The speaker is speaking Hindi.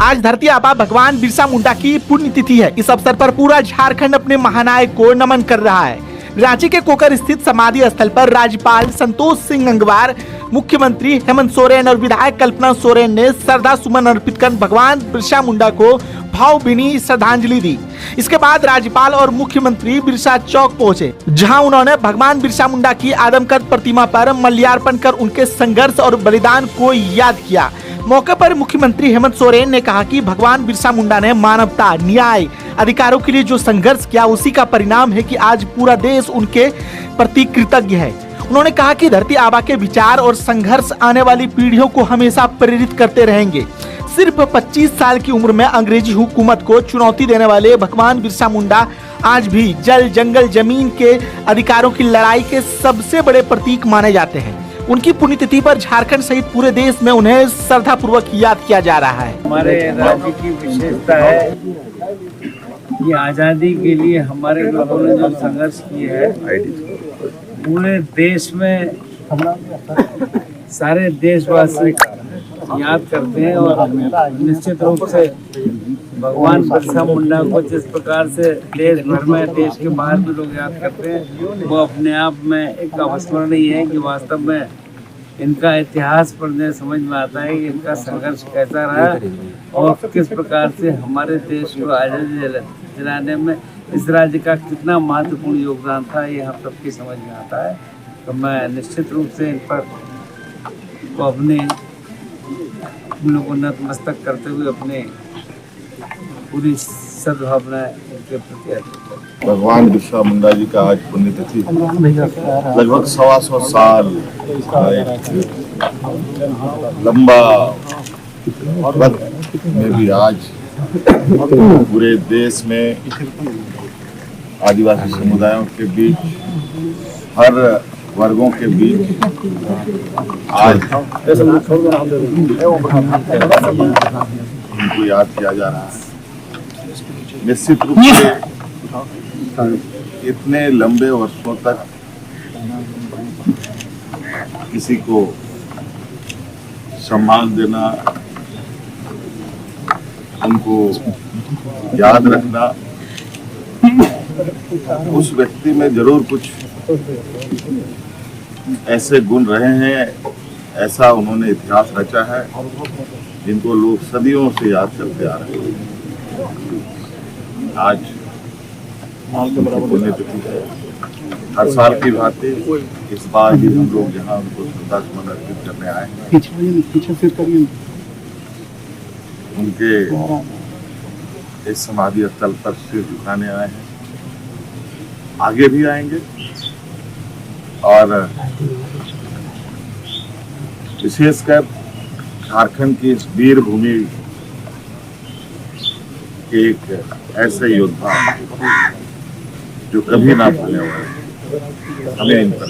आज धरती आबा भगवान बिरसा मुंडा की पुण्यतिथि है। इस अवसर पर पूरा झारखंड अपने महानायक को नमन कर रहा है। रांची के कोकर स्थित समाधि स्थल पर राज्यपाल संतोष सिंह गंगवार, मुख्यमंत्री हेमंत सोरेन और विधायक कल्पना सोरेन ने श्रद्धा सुमन अर्पित कर भगवान बिरसा मुंडा को भावभीनी श्रद्धांजलि दी। इसके बाद राज्यपाल और मुख्यमंत्री बिरसा चौक पहुंचे, जहां उन्होंने भगवान बिरसा मुंडा की आदमकद प्रतिमा पर माल्यार्पण कर उनके संघर्ष और बलिदान को याद किया। मौके पर मुख्यमंत्री हेमंत सोरेन ने कहा कि भगवान बिरसा मुंडा ने मानवता, न्याय, अधिकारों के लिए जो संघर्ष किया, उसी का परिणाम है कि आज पूरा देश उनके प्रति कृतज्ञ है। उन्होंने कहा कि धरती आबा के विचार और संघर्ष आने वाली पीढ़ियों को हमेशा प्रेरित करते रहेंगे। सिर्फ 25 साल की उम्र में अंग्रेजी हुकूमत को चुनौती देने वाले भगवान बिरसा मुंडा आज भी जल, जंगल, जमीन के अधिकारों की लड़ाई के सबसे बड़े प्रतीक माने जाते हैं। उनकी पुण्यतिथि पर झारखंड सहित पूरे देश में उन्हें श्रद्धापूर्वक याद किया जा रहा है। हमारे राज्य की विशेषता है कि आज़ादी के लिए हमारे लोगों ने जो संघर्ष किया है, पूरे देश में सारे देशवासी याद करते हैं। और निश्चित रूप से भगवान बिरसा मुंडा को जिस प्रकार से देश भर में, देश के बाहर भी लोग याद करते हैं, वो अपने आप में एक अविस्मरणीय है कि वास्तव में इनका इतिहास पढ़ने समझ में आता है कि इनका संघर्ष कैसा रहा और किस प्रकार से हमारे देश को आज़ादी दिलाने में इस राज्य का कितना महत्वपूर्ण योगदान था, ये हम सबकी समझ में आता है। तो मैं निश्चित रूप से इन पर को अपने हम लोग को नतमस्तक करते हुए अपने पूरी सद्भावना उनके प्रति। भगवान बिरसा मुंडा जी का आज पुण्यतिथि, लगभग 125 साल लंबा वक्त में भी आज पूरे देश में आदिवासी समुदायों के बीच, हर वर्गों के बीच आज उनको याद किया जा रहा है। निश्चित रूप से इतने लंबे वर्षों तक किसी को सम्मान देना, उनको याद रखना, उस व्यक्ति में जरूर कुछ ऐसे गुण रहे हैं, ऐसा उन्होंने इतिहास रचा है जिनको लोग सदियों से याद करते आ रहे हैं। आज पुण्यतिथि है। हर साल की भांति इस बार भी हम लोग यहाँ उनको श्रद्धा सुमन अर्पित करने आए हैं। उनके इस समाधि स्थल पर सिर झुकाने आए हैं, आगे भी आएंगे। और विशेषकर झारखंड की इस वीर भूमि के एक ऐसे योद्धा जो कभी ना भूलने वाले, हमें इन पर